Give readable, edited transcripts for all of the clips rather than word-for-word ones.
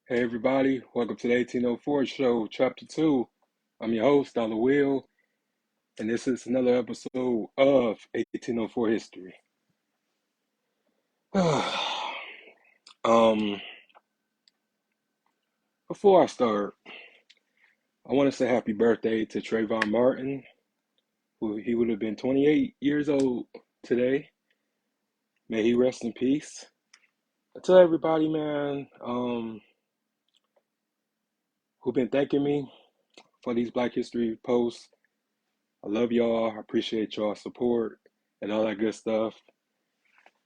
Hey everybody, welcome to the 1804 show, chapter 2. I'm your host, Dollar Will, and this is another episode of 1804 History. um, Before I start, I want to say happy birthday to Trayvon Martin, who he would have been 28 years old today. May he rest in peace. I tell everybody, man, who've been thanking me for these Black History posts. I love y'all. I appreciate y'all support and all that good stuff.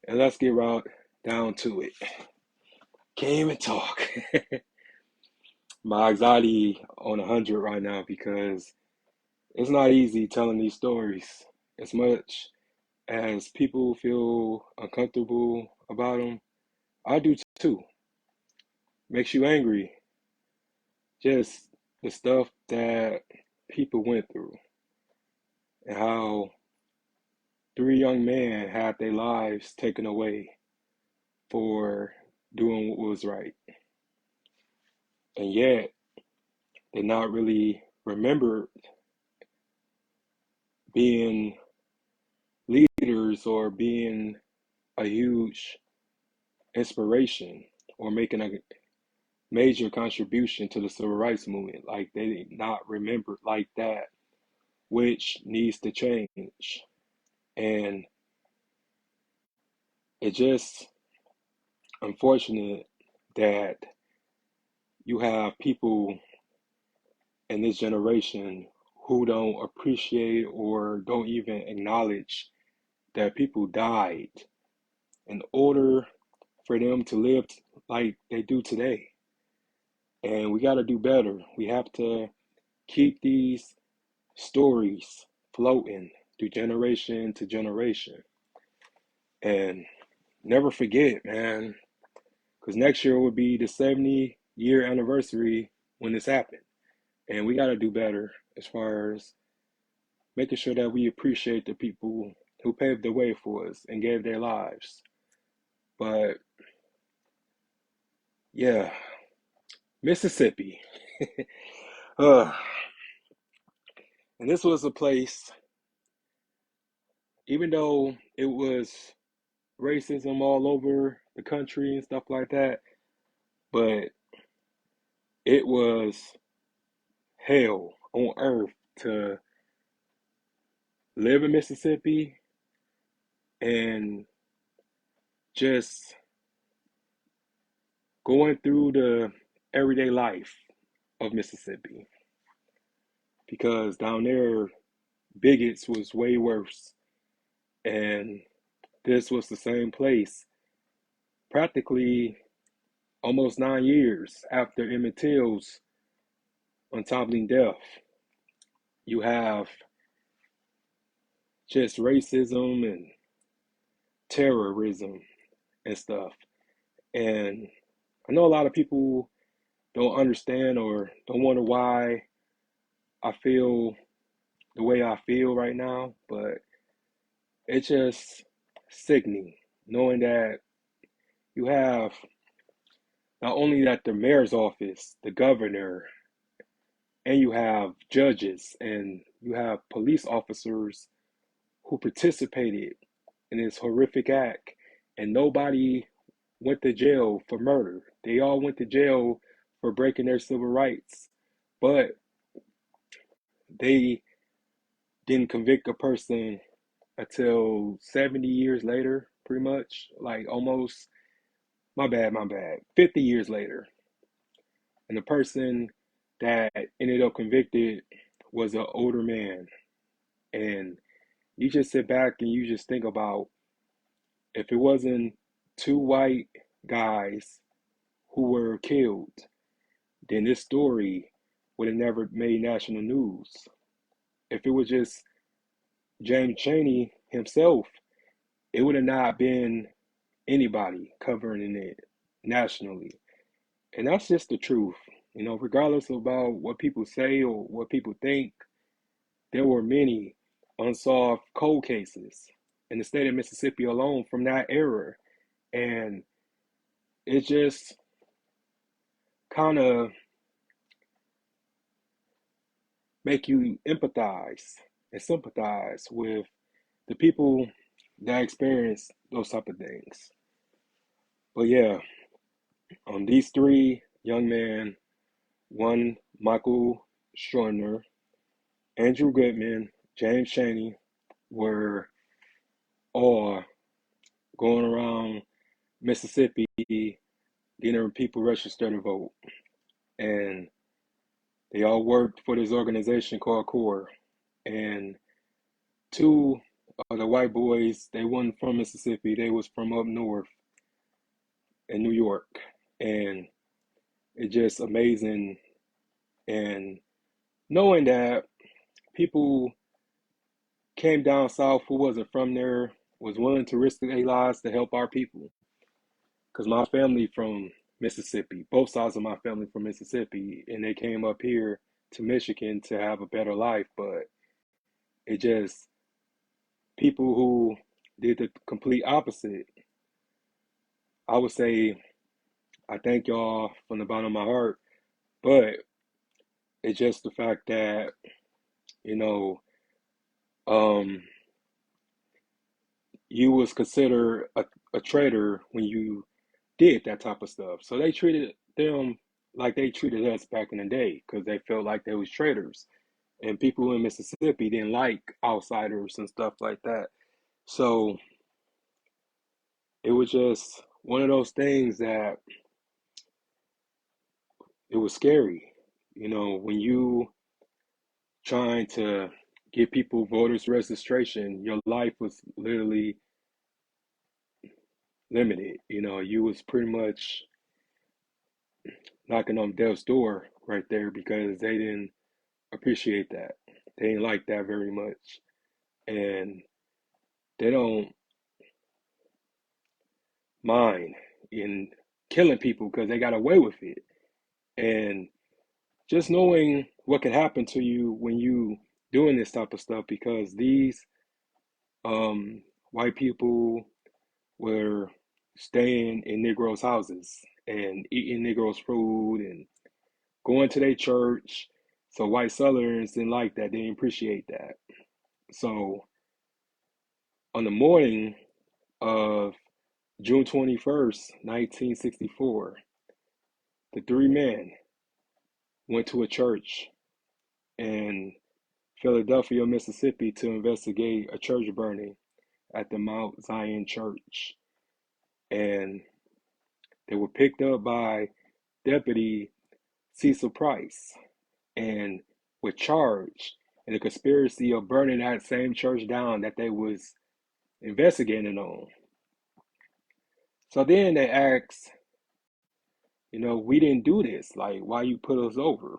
And let's get right down to it. Can't even talk. My anxiety on 100 right now because it's not easy telling these stories. As much as people feel uncomfortable about them, I do too. Makes you angry. Just the stuff that people went through and how three young men had their lives taken away for doing what was right. And yet, they not really remembered being leaders or being a huge inspiration or making a major contribution to the civil rights movement. Like they not remembered like that, which needs to change. And it's just unfortunate that you have people in this generation who don't appreciate or don't even acknowledge that people died in order for them to live like they do today. And we got to do better. We have to keep these stories floating through generation to generation. And never forget, man, because next year will be the 70-year anniversary when this happened. And we got to do better as far as making sure that we appreciate the people who paved the way for us and gave their lives. But yeah, Mississippi. uh, and this was a place, even though it was racism all over the country and stuff like that, but it was hell on earth to live in Mississippi and just going through the everyday life of Mississippi. Because down there, bigots was way worse. And this was the same place practically almost 9 years after Emmett Till's untimely death. You have just racism and terrorism and stuff. And I know a lot of people don't understand or don't wonder why I feel the way I feel right now, but it's just sickening knowing that you have not only that the mayor's office, the governor, and you have judges and you have police officers who participated in this horrific act, and nobody went to jail for murder. They all went to jail for breaking their civil rights, but they didn't convict a person until 70 years later, pretty much. Like almost, my bad, 50 years later. And the person that ended up convicted was an older man. And you just sit back and you just think about if it wasn't two white guys who were killed, then this story would have never made national news. If it was just James Chaney himself, it would have not been anybody covering it nationally. And that's just the truth. You know, regardless about what people say or what people think, there were many unsolved cold cases in the state of Mississippi alone from that era. And it's just kind of make you empathize and sympathize with the people that experience those type of things. But yeah, these three young men, one Michael Schorner, Andrew Goodman, James Chaney, were all going around Mississippi getting people registered to vote. And they all worked for this organization called CORE. And two of the white boys, they weren't from Mississippi, they was from up north in New York. And it's just amazing. And knowing that people came down south who wasn't from there, was willing to risk their lives to help our people. Because my family from Mississippi, both sides of my family from Mississippi, and they came up here to Michigan to have a better life. But it just people who did the complete opposite. I would say I thank y'all from the bottom of my heart, but it's just the fact that you know um, you was considered a traitor when you did that type of stuff. So they treated them like they treated us back in the day because they felt like they was traitors. And people in Mississippi didn't like outsiders and stuff like that. So it was just one of those things that it was scary. When you trying to get people voters registration, your life was literally limited. You was pretty much knocking on death's door right there because they didn't appreciate that. They didn't like that very much. And they don't mind in killing people because they got away with it. And just knowing what can happen to you when you doing this type of stuff, because these white people were staying in Negroes' houses and eating Negroes' food and going to their church. So white Southerners didn't like that. They didn't appreciate that. So on the morning of June 21st, 1964, the three men went to a church in Philadelphia, Mississippi to investigate a church burning at the Mount Zion Church. And they were picked up by Deputy Cecil Price and were charged in the conspiracy of burning that same church down that they was investigating on. So then they asked, we didn't do this. Like, why you put us over?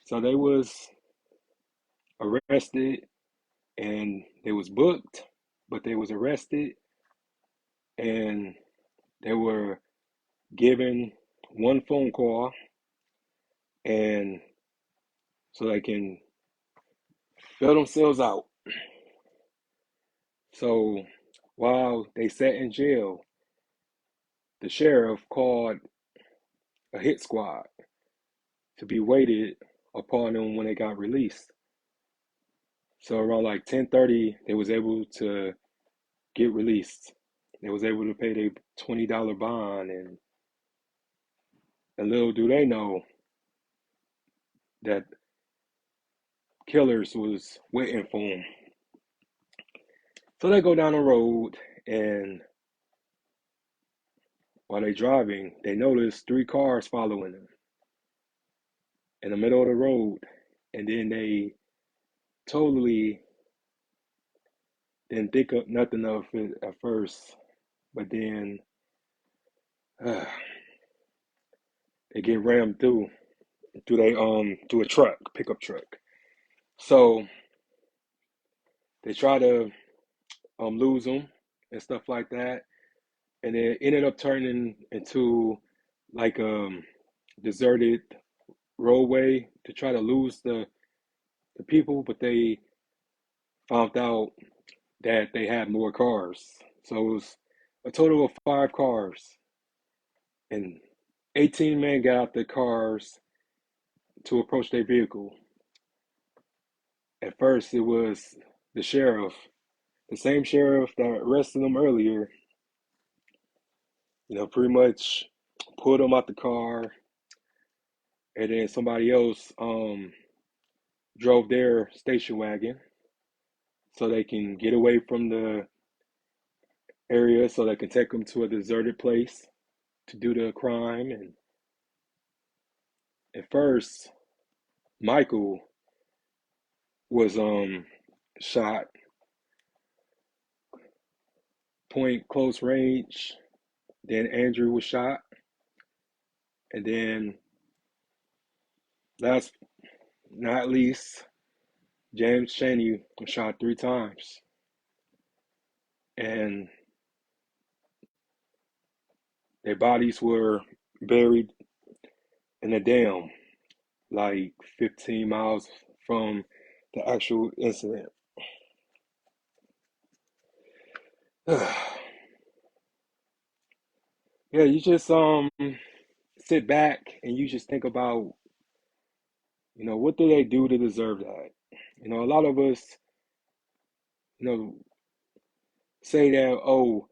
So they was arrested and they was booked, but they was arrested and they were given one phone call and so they can bail themselves out. So while they sat in jail, the sheriff called a hit squad to be waited upon them when they got released. So around like 10:30, they was able to get released. They was able to pay their $20 bond, and little do they know that killers was waiting for them. So they go down the road, and while they driving, they notice three cars following them in the middle of the road, and then they totally didn't think of nothing of it at first, but then uh, they get rammed through a truck, pickup truck. So they try to lose them and stuff like that, and it ended up turning into like deserted roadway to try to lose the people, but they found out that they had more cars. So it was a total of five cars. And 18 men got out their cars to approach their vehicle. At first, it was the sheriff, the same sheriff that arrested them earlier, pretty much pulled them out the car, and then somebody else drove their station wagon so they can get away from the area so they can take them to a deserted place to do the crime. And at first, Michael was shot point close range. Then Andrew was shot, and then last not least, James Chaney was shot 3 times, and their bodies were buried in a dam like 15 miles from the actual incident. Yeah, you just sit back and you just think about, what do they do to deserve that? A lot of us, you know, say that, oh,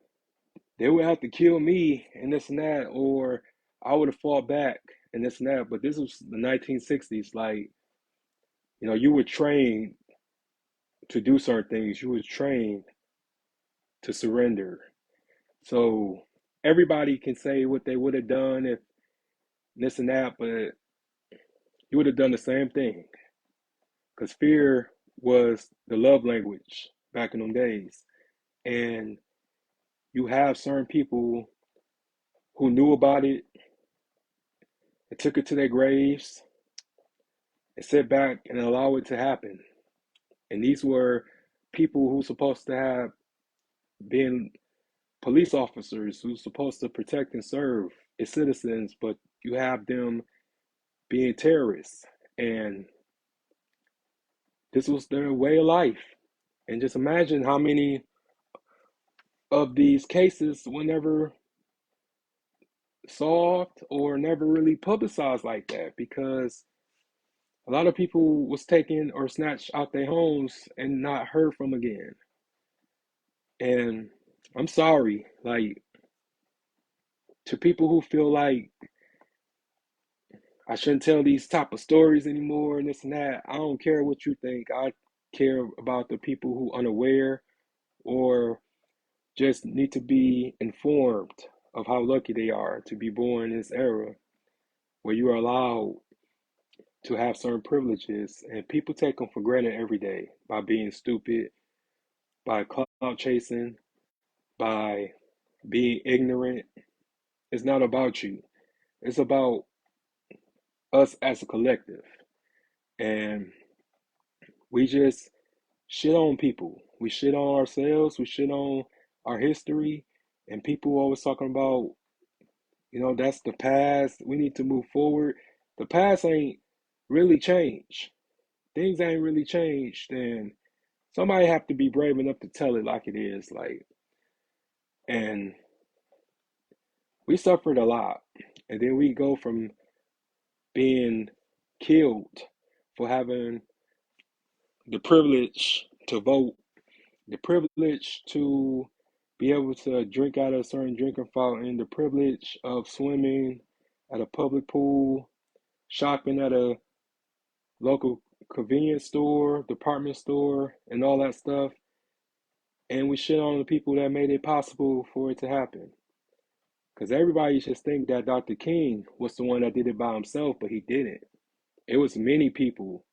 they would have to kill me and this and that, or I would have fought back and this and that. But this was the 1960s. Like, you were trained to do certain things. You were trained to surrender. So everybody can say what they would have done if this and that, but you would have done the same thing because fear was the love language back in them days. And you have certain people who knew about it and took it to their graves and sit back and allow it to happen. And these were people who were supposed to have been police officers who were supposed to protect and serve its citizens, but you have them being terrorists. And this was their way of life. And just imagine how many of these cases were never solved or never really publicized like that because a lot of people was taken or snatched out their homes and not heard from again. And I'm sorry, like to people who feel like I shouldn't tell these type of stories anymore and this and that. I don't care what you think. I care about the people who unaware or just need to be informed of how lucky they are to be born in this era where you are allowed to have certain privileges and people take them for granted every day by being stupid, by clout chasing, by being ignorant. It's not about you. It's about us as a collective. And we just shit on people. We shit on ourselves. We shit on our history. And people always talking about, that's the past. We need to move forward. The past ain't really changed. Things ain't really changed. And somebody have to be brave enough to tell it like it is. Like, and we suffered a lot. And then we go from being killed for having the privilege to vote, the privilege to be able to drink out of a certain drinking fountain, the privilege of swimming at a public pool, shopping at a local convenience store, department store, and all that stuff. And we shit on the people that made it possible for it to happen. Because everybody just think that Dr. King was the one that did it by himself, but he didn't. It was many people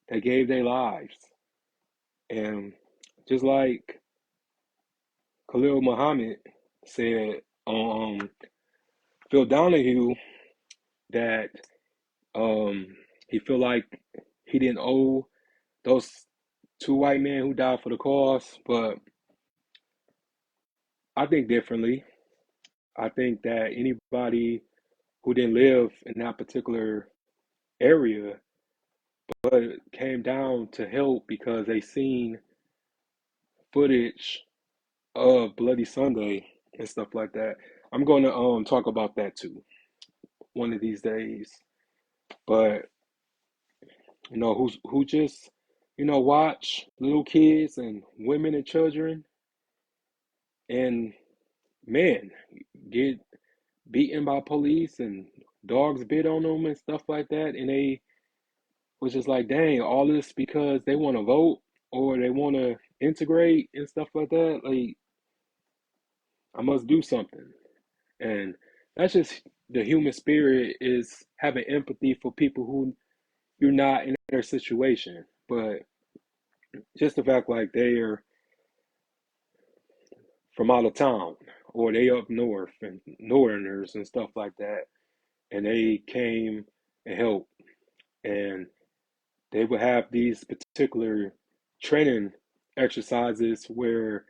that gave their lives. And just like Khalil Muhammad said on Phil Donahue that he feel like he didn't owe those 2 white men who died for the cause, but I think differently. I think that anybody who didn't live in that particular area but came down to help because they seen footage of Bloody Sunday and stuff like that. I'm going to talk about that too. one of these days. But who just watch little kids and women and children and men get beaten by police and dogs bit on them and stuff like that, and they was just like, dang, all this because they want to vote or they want to integrate and stuff like that. Like, I must do something. And that's just the human spirit, is having empathy for people who you're not in their situation. But just the fact like they are from out of town or they up north and northerners and stuff like that, and they came and helped, and they would have these particular training exercises where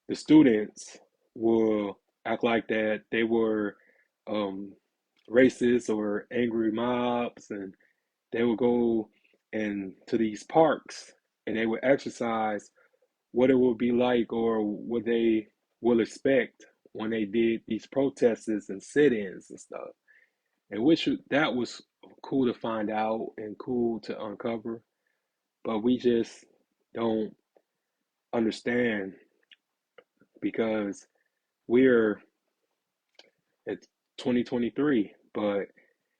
the students will act like that they were um, racist or angry mobs, and they would go and to these parks and they would exercise what it would be like or what they will expect when they did these protests and sit-ins and stuff. And which that was cool to find out and cool to uncover, but we just don't understand because we're at 2023. But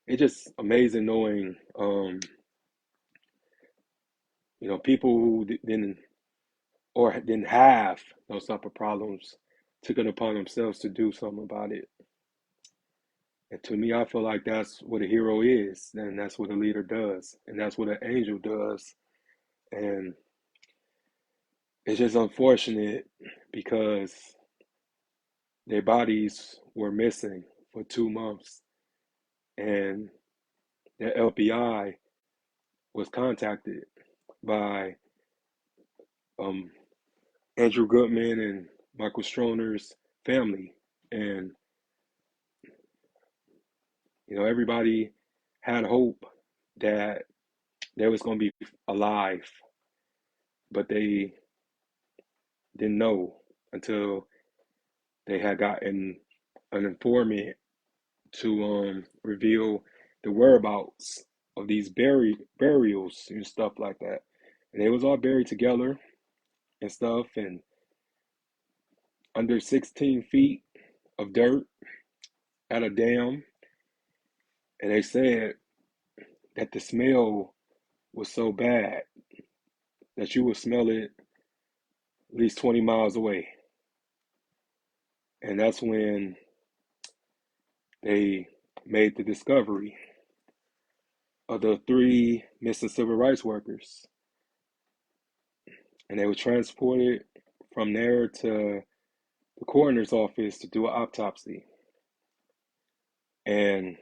it's just amazing knowing people who didn't have those type of problems took it upon themselves to do something about it. And to me, I feel like that's what a hero is, and that's what a leader does, and that's what an angel does. And it's just unfortunate because their bodies were missing for 2 months, and the FBI was contacted by um, Andrew Goodman and Michael Stroner's family, and everybody had hope that they was going to be alive, but they didn't know until they had gotten an informant to reveal the whereabouts of these burials and stuff like that. And they was all buried together and stuff, and under 16 feet of dirt at a dam. And they said that the smell was so bad that you would smell it at least 20 miles away. And that's when they made the discovery of the 3 missing civil rights workers. And they were transported from there to the coroner's office to do an autopsy. And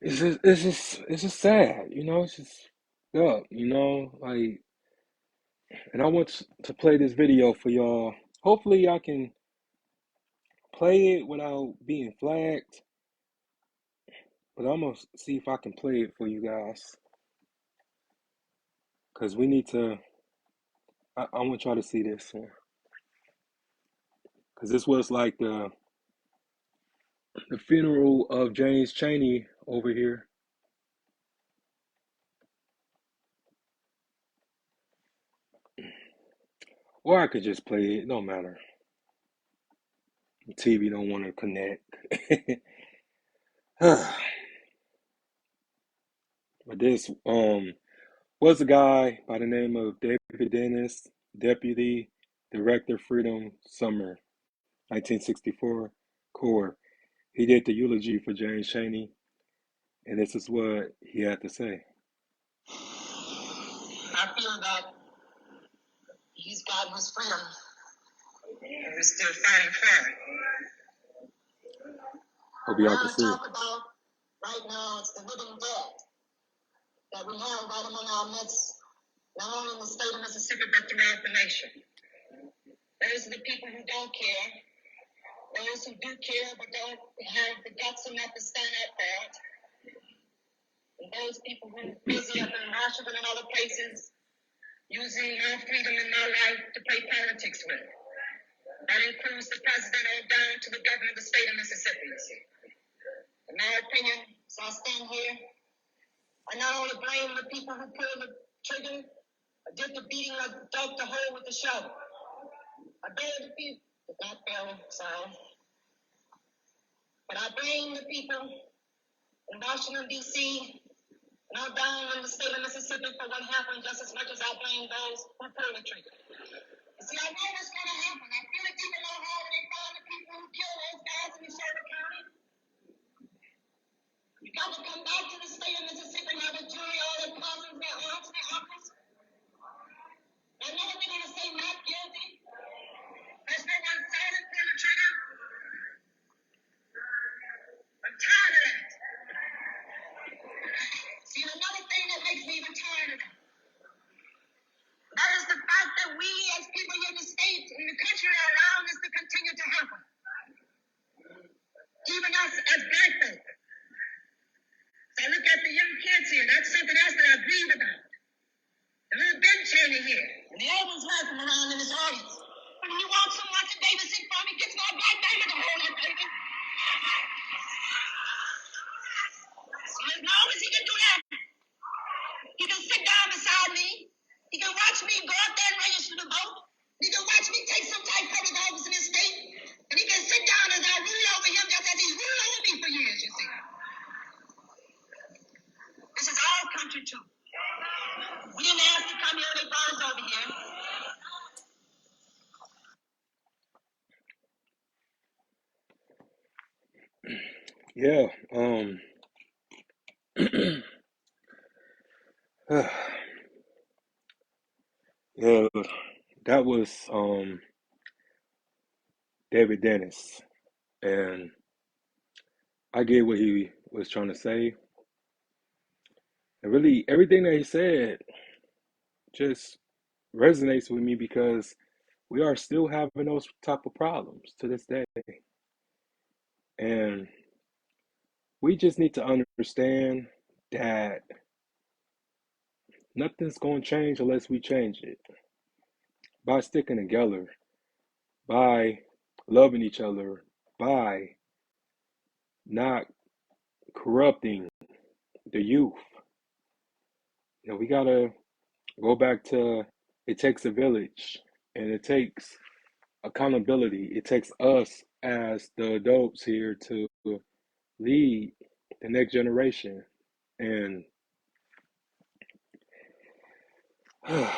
it's just sad, it's just like, and I want to play this video for y'all. Hopefully I can play it without being flagged, but I'm gonna see if I can play it for you guys, because we need to, I'm gonna try to see this one, because this was like the funeral of James Chaney over here. Or I could just play it, no matter. The TV don't want to connect. But this was a guy by the name of David Dennis, Deputy Director Freedom Summer, 1964 Corps. He did the eulogy for James Chaney, and this is what he had to say. I feel that he's gotten his freedom, and we're still fighting for it. Hope y'all can see. What I talk about right now is the living dead that we have right among our midst, not only in the state of Mississippi, but throughout the nation. Those are the people who don't care, those who do care but don't have the guts enough to stand up for it, and those people who are busy up in Washington and other places using my freedom and my life to play politics with. That includes the president on down to sorry. But I blame the people in Washington, D.C., and I'm down in the state of Mississippi for what happened just as much as I blame those who pulled the trigger. See, I know what's going to happen. I feel like people know how they find the people who killed those guys in Sherman County. You got to come back to the state of Mississippi and have a jury, all their cousins, their aunts, their uncles. I know they're going to say not guilty. There's no one silent pull the trigger. I'm tired of that. See, another thing that makes me even tired of that. That is the fact that we as people here in the state, in the country, are allowing this to continue to happen. Even us as black folk. So I look at the young kids here. That's something else that I grieve about. The little Ben Cheney here. And the others like him around in this audience. When you want someone to babysit for me, get that black baby to hold that baby. So as long as he can do that, he can sit down beside me. He can watch me go out there and register to vote. He can watch me take some type of public office in his state. And he can sit down as I rule over him just as he's ruled over me for years, you see. This is our country too. We didn't ask to come here, they brought us over here. Yeah, yeah, that was David Dennis, and I get what he was trying to say. And really, everything that he said just resonates with me because we are still having those type of problems to this day. And we just need to understand that nothing's going to change unless we change it. By sticking together, by loving each other, by not corrupting the youth. You know, we got to go back to it takes a village and it takes accountability. It takes us as the adults here to lead the next generation. And but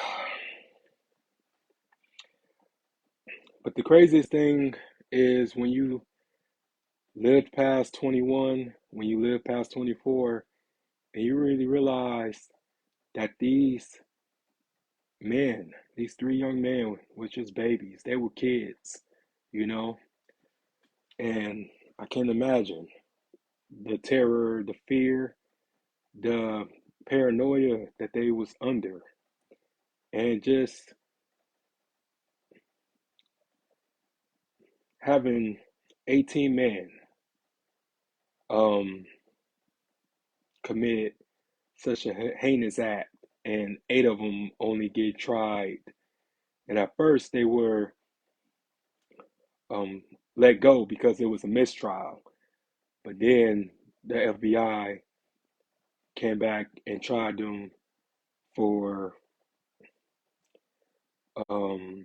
the craziest thing is when you live past 21, when you live past 24, and you really realize that these three young men were just babies. They were kids, you know? And I can't imagine the terror, the fear, the paranoia that they was under. And just having 18 men um commit such a heinous act and 8 of them only get tried. And at first they were um let go because it was a mistrial. But then the FBI came back and tried them for um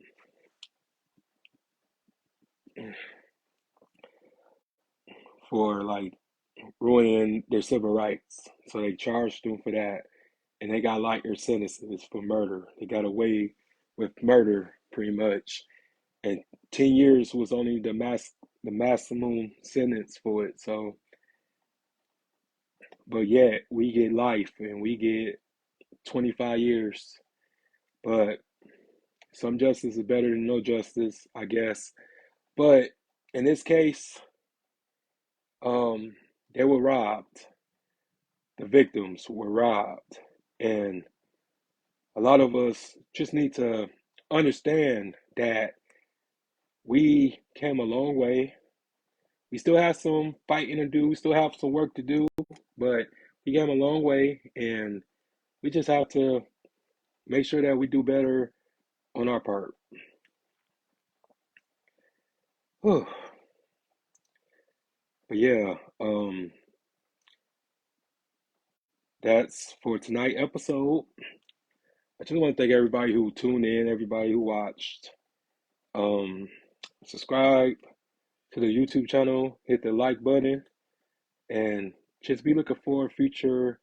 for like ruining their civil rights. So they charged them for that, and they got lighter sentences for murder. They got away with murder pretty much, and 10 years was only the maximum sentence for it. So, but yet we get life and we get 25 years. But some justice is better than no justice, I guess. But in this case, they were robbed. The victims were robbed, and a lot of us just need to understand that we came a long way. We still have some fighting to do, we still have some work to do, but we came a long way, and we just have to make sure that we do better on our part. Whew. But yeah, that's for tonight episode. I just want to thank everybody who tuned in, everybody who watched. Um, Subscribe, to the YouTube channel, hit the like button, and just be looking for future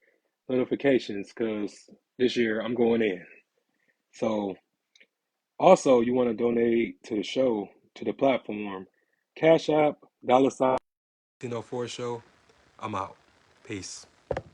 notifications because this year I'm going in. So, also, you want to donate to the show, to the platform, Cash App, dollar sign, 1804 show. I'm out. Peace.